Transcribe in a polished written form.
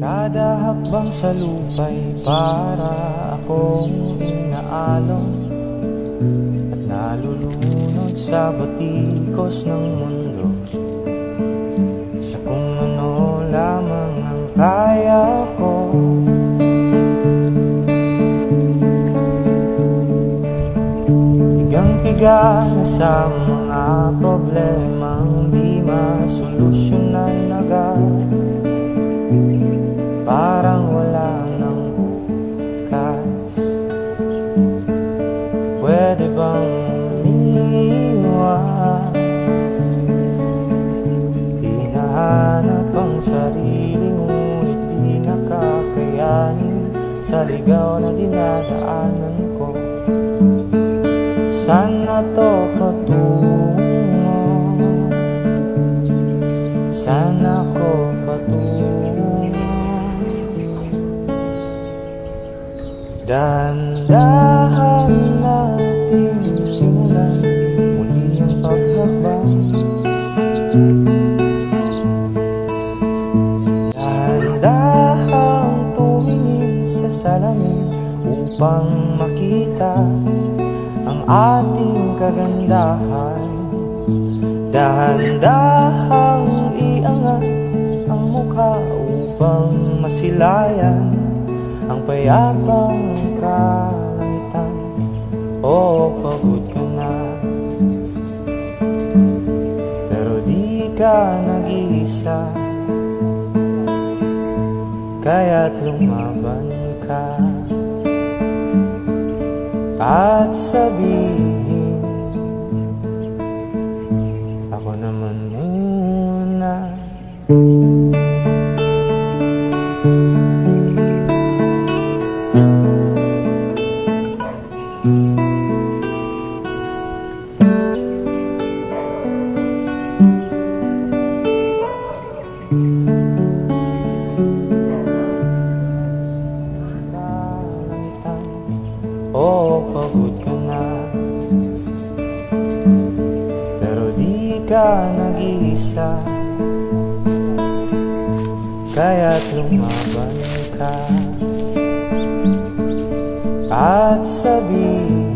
Kada hakbang sa lupa'y para akong inaalon at nalulunod sa batikos ng mundo, sa kung ano lamang ang kaya ko. Higang-higa na sa mga problemang di masolusyonan agad, parang wala nang bukas. Pwede bang umiwas? Hinahanap ang sarili, ngunit di nakakayanin sa ligaw na dinadaanan ko. Saan na to patungo? Saan ako patungo? Dahan-dahan natin simulan muli ang paghakbang. Dahan-dahang tumingin sa salamin upang makita ang ating kagandahan. Dahan-dahang iangat ang mukha upang masilayan ang payapang kalangitan. Oh, pagod ka na, pero di ka nag-iisa, kaya't lumaban ka at sabihin, ako naman muna. Oh, pagod ka na, pero di ka nag-iisa, kaya't lumaban ka at sabihin,